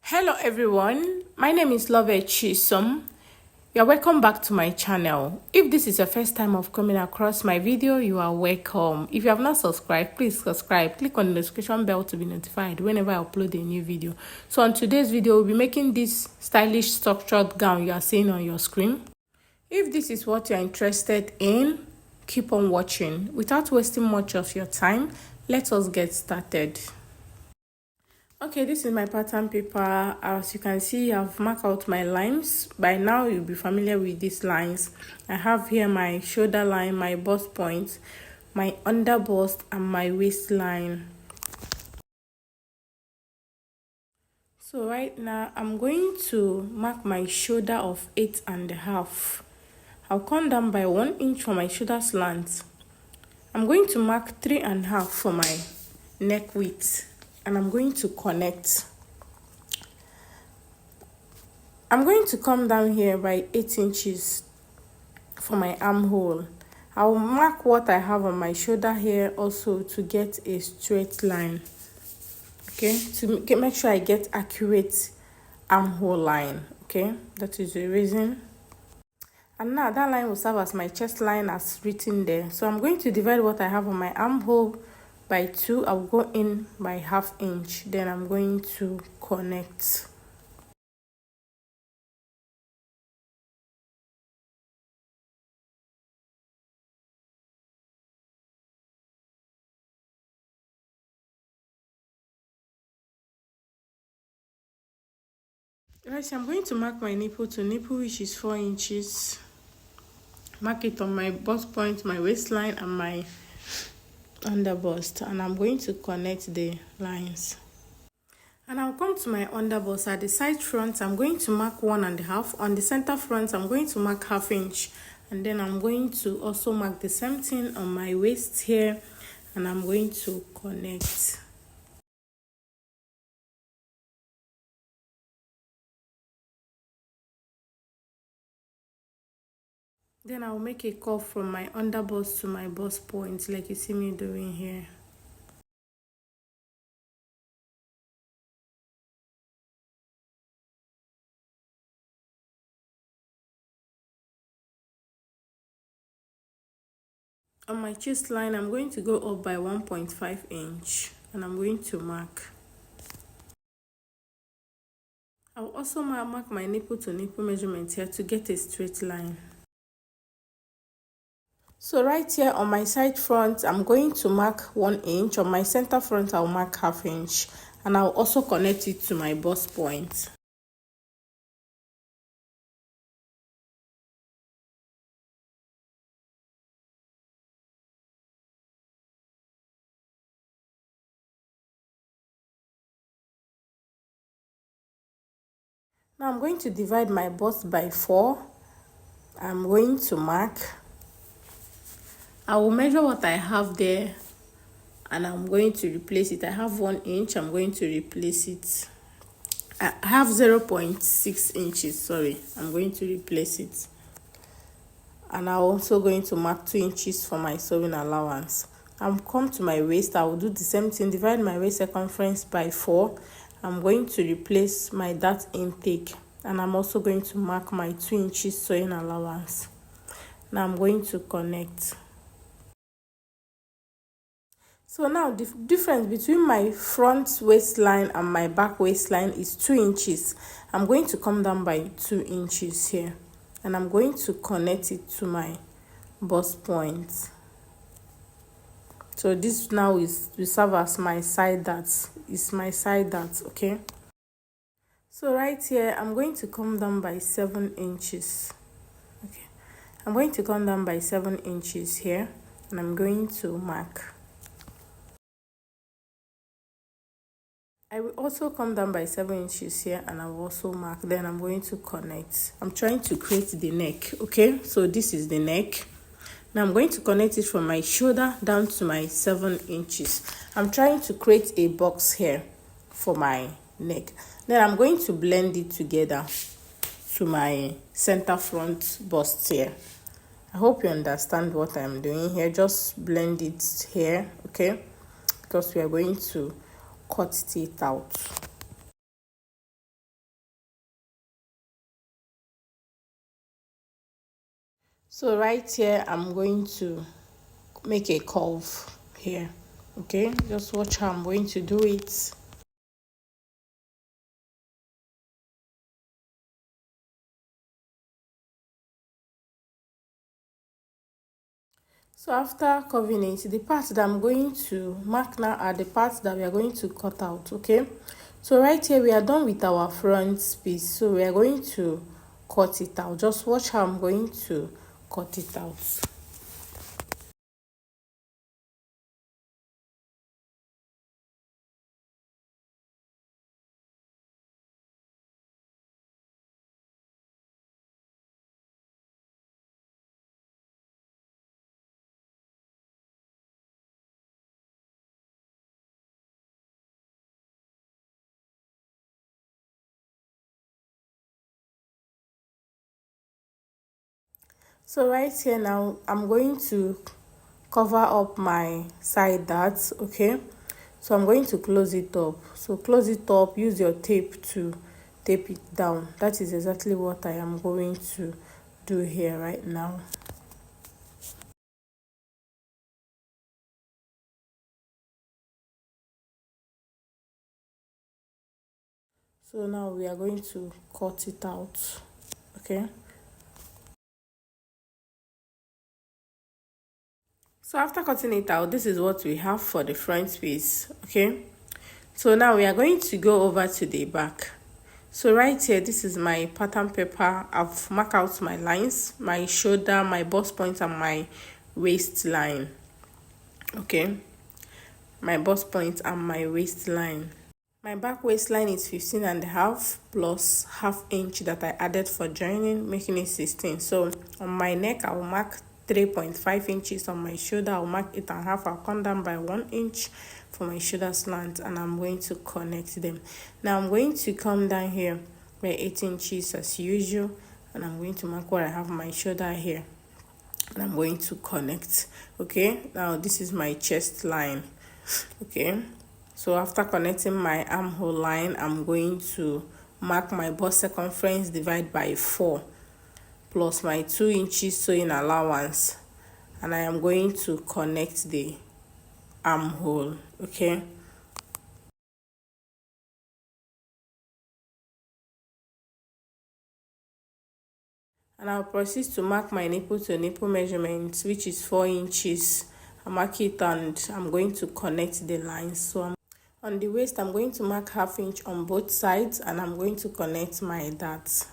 Hello everyone, my name is Love Chisom. You're welcome back to my channel. If this is your first time of coming across my video, you are welcome. If you have not subscribed, please subscribe. Click on the notification bell to be notified whenever I upload a new video. So on today's video, we'll be making this stylish structured gown you are seeing on your screen. If this is what you're interested in, keep on watching. Without wasting much of your time, let us get started. Okay, this is my pattern paper. As you can see, I've marked out my lines. By now you'll be familiar with these lines. I have here my shoulder line, my bust point, my under bust, and my waistline. So right now I'm going to mark my shoulder of 8.5. I'll come down by 1 inch for my shoulder slant. I'm going to mark 3.5 for my neck width. And I'm going to connect. I'm going to come down here by 8 inches for my armhole. I'll mark what I have on my shoulder here also to get a straight line. Okay, to make sure I get accurate armhole line. Okay, that is the reason. And now that line will serve as my chest line as written there. So I'm going to divide what I have on my armhole by 2. I'll go in by 1/2 inch, then I'm going to connect. Right, so I'm going to mark my nipple to nipple, which is 4 inches. Mark it on my bust point, my waistline, and my under bust, and I'm going to connect the lines. And I'll come to my under bust. At the side front, I'm going to mark 1.5. On the center front, I'm going to mark 1/2 inch, and then I'm going to also mark the same thing on my waist here, and I'm going to connect. Then I'll make a curve from my under bust to my bust point, like you see me doing here. On my chest line, I'm going to go up by 1.5 inch, and I'm going to mark. I'll also mark my nipple to nipple measurement here to get a straight line. So right here on my side front, I'm going to mark 1 inch. On my center front, I'll mark 1/2 inch, and I'll also connect it to my bust point. Now I'm going to divide my bust by 4. I'm going to mark. I will measure what I have there, and I'm going to replace it. I have 1 inch. I'm going to replace it. I have 0.6 inches. Sorry, I'm going to replace it. And I'm also going to mark 2 inches for my sewing allowance. I'll come to my waist. I will do the same thing. Divide my waist circumference by 4. I'm going to replace my dart intake, and I'm also going to mark my 2 inches sewing allowance. Now I'm going to connect. So now the difference between my front waistline and my back waistline is 2 inches. I'm going to come down by 2 inches here, and I'm going to connect it to my bust point. So this now will serve as my side dart. It's my side dart, okay? So right here, I'm going to come down by 7 inches. Okay, I'm going to come down by 7 inches here, and I'm going to mark. I will also come down by 7 inches here, and I will also mark. Then I'm going to connect. I'm trying to create the neck, okay? So this is the neck. Now I'm going to connect it from my shoulder down to my 7 inches. I'm trying to create a box here for my neck. Then I'm going to blend it together to my center front bust here. I hope you understand what I'm doing here. Just blend it here, okay? Because we are going to cut it out. So right here I'm going to make a curve here. Okay, just watch how I'm going to do it. So after curving it, the parts that I'm going to mark now are the parts that we are going to cut out. Okay, so right here we are done with our front piece, so we are going to cut it out. Just watch how I'm going to cut it out. So right here now I'm going to cover up my side darts. Okay, so I'm going to close it up. So close it up, use your tape to tape it down. That is exactly what I am going to do here right now. So now we are going to cut it out. Okay, so after cutting it out, this is what we have for the front piece. Okay, so now we are going to go over to the back. So right here, this is my pattern paper. I've marked out my lines, my shoulder, my bust point, and my waistline. Okay, my bust point and my waistline. My back waistline is 15.5 plus half inch that I added for joining, making it 16. So on my neck, I will mark 3.5 inches. On my shoulder, I'll mark 8.5. I'll come down by 1 inch for my shoulder slant, and I'm going to connect them. Now I'm going to come down here by 8 inches as usual, and I'm going to mark where I have my shoulder here, and I'm going to connect. Okay, now this is my chest line. Okay, so after connecting my armhole line, I'm going to mark my bust circumference, divide by 4 plus my 2 inches sewing allowance, and I am going to connect the armhole. Okay, and I'll proceed to mark my nipple to nipple measurement, which is 4 inches. I mark it and I'm going to connect the lines. So on the waist, I'm going to mark half inch on both sides, and I'm going to connect my darts.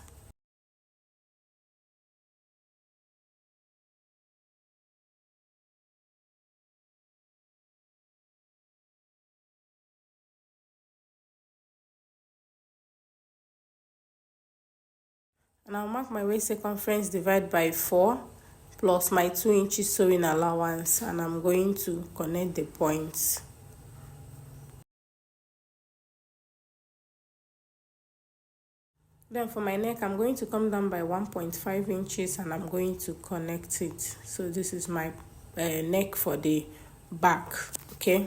And I'll mark my waist circumference, divide by 4 plus my 2 inches sewing allowance, and I'm going to connect the points. Then for my neck, I'm going to come down by 1.5 inches, and I'm going to connect it. So this is my neck for the back. Okay,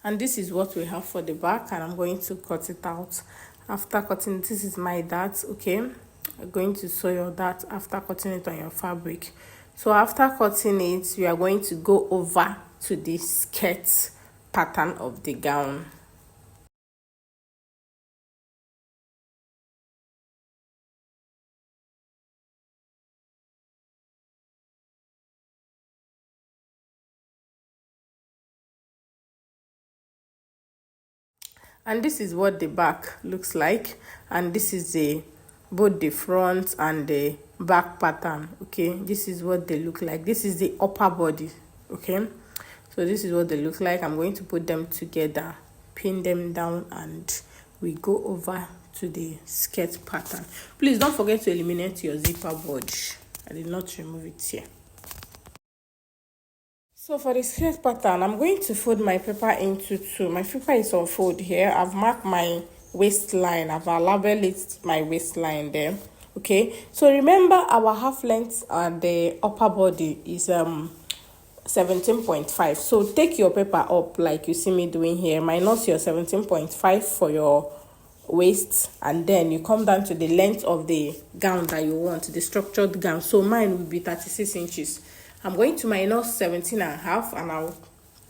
and this is what we have for the back, and I'm going to cut it out. After cutting, this is my dart. Okay, I'm going to sew your dart after cutting it on your fabric. So after cutting it, we are going to go over to the skirt pattern of the gown. And this is what the back looks like, and this is the both the front and the back pattern. Okay, this is what they look like. This is the upper body. Okay, so this is what they look like. I'm going to put them together, pin them down, and we go over to the skirt pattern. Please don't forget to eliminate your zipper budge. I did not remove it here. So for the skirt pattern, I'm going to fold my paper into two. My paper is on fold here. I've marked my waistline. I've labeled it my waistline there. Okay, so remember our half length and the upper body is 17.5. So take your paper up like you see me doing here, minus your 17.5 for your waist, and then you come down to the length of the gown that you want, the structured gown. So mine will be 36 inches. I'm going to minus 17 and a half, and I'll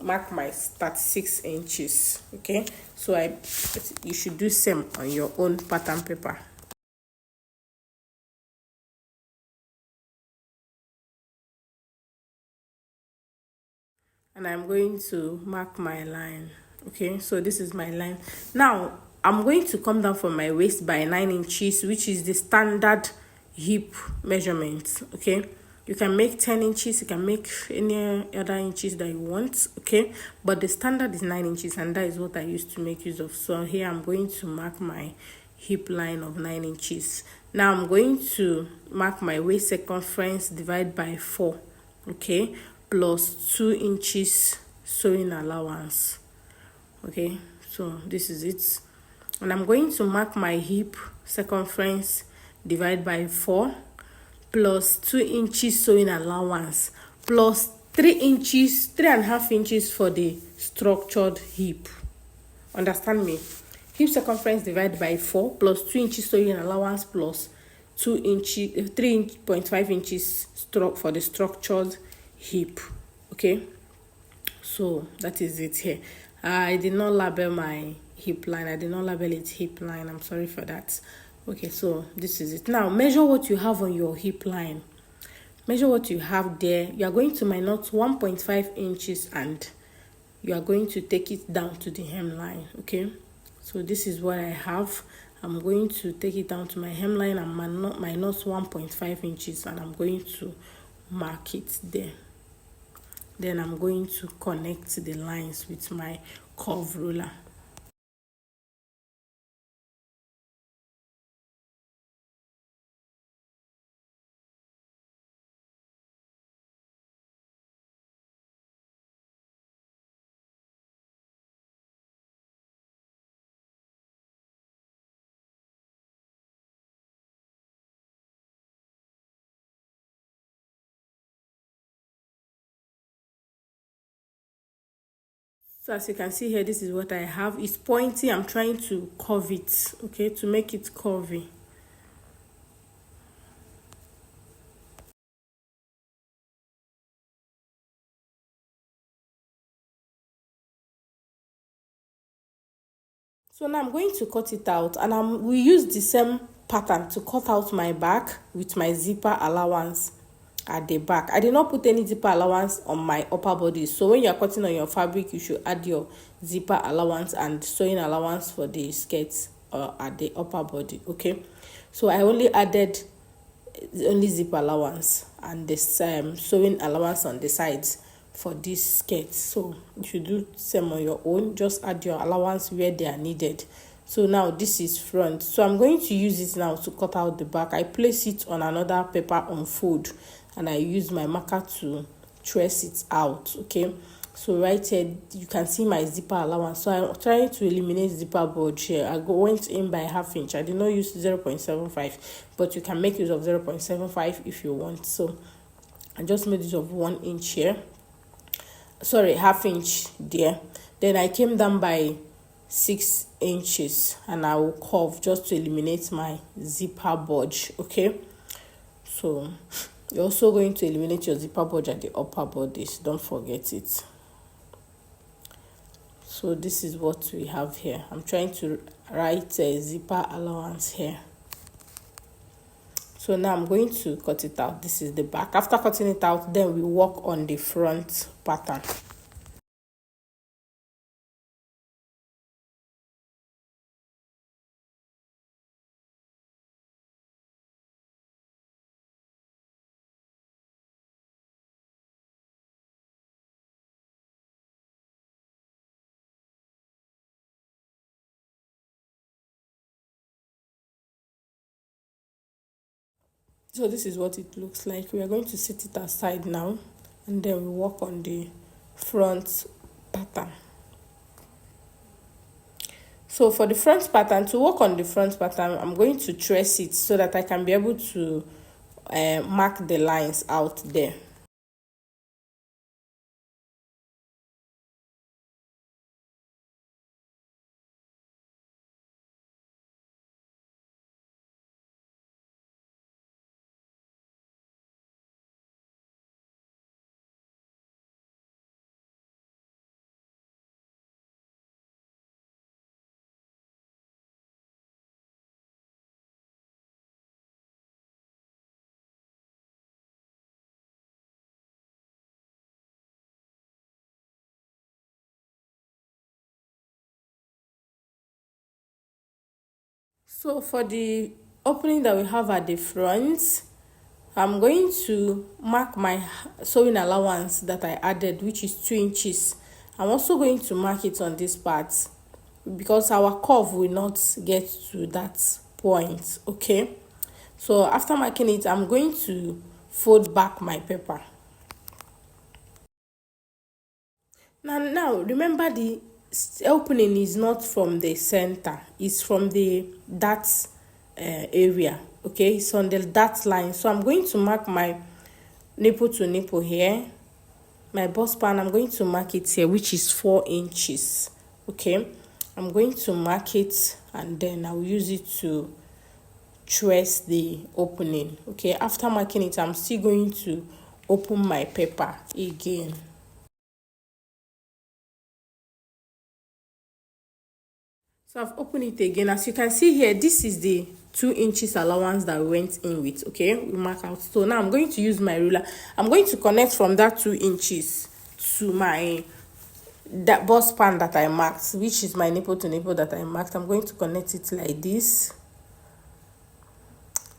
mark my 36 inches. Okay, so you should do same on your own pattern paper. And I'm going to mark my line. Okay, so this is my line. Now I'm going to come down from my waist by 9 inches, which is the standard hip measurement. Okay, you can make 10 inches, you can make any other inches that you want. Okay, but the standard is 9 inches, and that is what I used to make use of. So here I'm going to mark my hip line of 9 inches. Now I'm going to mark my waist circumference, divide by 4. Okay, plus 2 inches sewing allowance. Okay, so this is it. And I'm going to mark my hip circumference, divide by 4, plus 2 inches sewing allowance, plus 3.5 inches for the structured hip. Understand me? Hip circumference divided by 4 plus 2 inches sewing allowance plus 3.5 inches for the structured hip. Okay, so that is it here. I did not label my hip line. I did not label it hip line. I'm sorry for that. Okay, so this is it. Now measure what you have on your hip line. Measure what you have there. You are going to minus 1.5 inches and you are going to take it down to the hemline. Okay, so this is what I have. I'm going to take it down to my hemline and minus 1.5 inches, and I'm going to mark it there. Then I'm going to connect the lines with my curve ruler. So as you can see here, this is what I have. It's pointy. I'm trying to curve it, okay, to make it curvy. So now I'm going to cut it out, and we use the same pattern to cut out my back with my zipper allowance at the back. I did not put any zipper allowance on my upper body, so when you are cutting on your fabric, you should add your zipper allowance and sewing allowance for the skirts at the upper body. Okay, so I only added only zipper allowance and the sewing allowance on the sides for this skirt. So you should do same on your own. Just add your allowance where they are needed. So now this is front, so I'm going to use it now to cut out the back. I place it on another paper unfold, and I use my marker to trace it out. Okay, so right here you can see my zipper allowance. So I'm trying to eliminate zipper bulge here. Went in by 1/2 inch. I did not use 0.75, but you can make use of 0.75 if you want. So I just made use of 1 inch here, sorry, 1/2 inch there. Then I came down by 6 inches, and I will curve just to eliminate my zipper bulge. Okay, so you're also going to eliminate your zipper bulge at the upper bodice. Don't forget it. So this is what we have here. I'm trying to write a zipper allowance here. So now I'm going to cut it out. This is the back. After cutting it out, then we work on the front pattern. So this is what it looks like. We are going to set it aside now, and then we work on the front pattern. So for the front pattern, to work on the front pattern, I'm going to trace it so that I can be able to mark the lines out there. So for the opening that we have at the front, I'm going to mark my sewing allowance that I added, which is 2 inches. I'm also going to mark it on this part because our curve will not get to that point. Okay, so after marking it, I'm going to fold back my paper. Now remember, the opening is not from the center, it's from the that area. Okay, it's on the that line. So I'm going to mark my nipple to nipple here. My bust span, I'm going to mark it here, which is 4 inches. Okay, I'm going to mark it and then I'll use it to trace the opening. Okay, after marking it, I'm still going to open my paper again. So I've opened it again. As you can see here, this is the 2 inches allowance that we went in with. Okay, we mark out. So now I'm going to use my ruler. I'm going to connect from that 2 inches to my that bust span that I marked, which is my nipple to nipple that I marked. I'm going to connect it like this.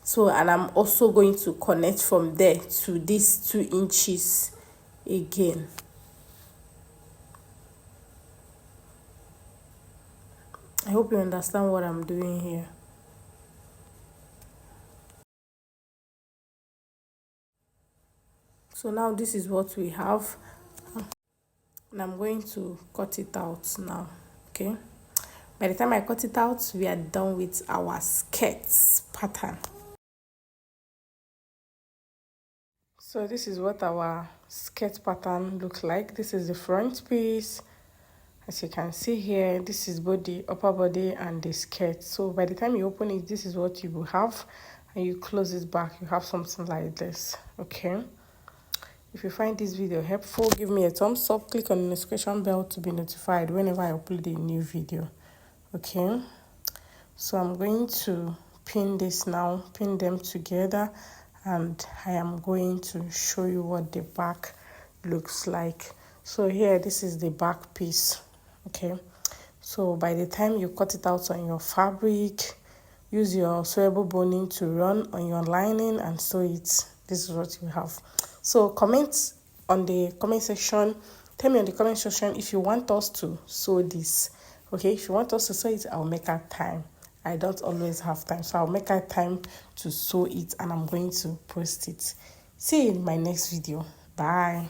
So, and I'm also going to connect from there to this 2 inches again. I hope you understand what I'm doing here. So now this is what we have, and I'm going to cut it out now. Okay, by the time I cut it out, we are done with our skirts pattern. So this is what our skirt pattern looks like. This is the front piece. As you can see here, this is both the upper body and the skirt. So by the time you open it, this is what you will have, and you close it back, you have something like this. Okay, if you find this video helpful, give me a thumbs up, click on the notification bell to be notified whenever I upload a new video. Okay, so I'm going to pin this now, pin them together, and I am going to show you what the back looks like. So here, this is the back piece. Okay, so by the time you cut it out on your fabric, use your sewable boning to run on your lining and sew it. This is what you have. So comment on the comment section, tell me on the comment section if you want us to sew this. Okay, if you want us to sew it, I'll make out time. I don't always have time, so I'll make out time to sew it, and I'm going to post it. See you in my next video. Bye.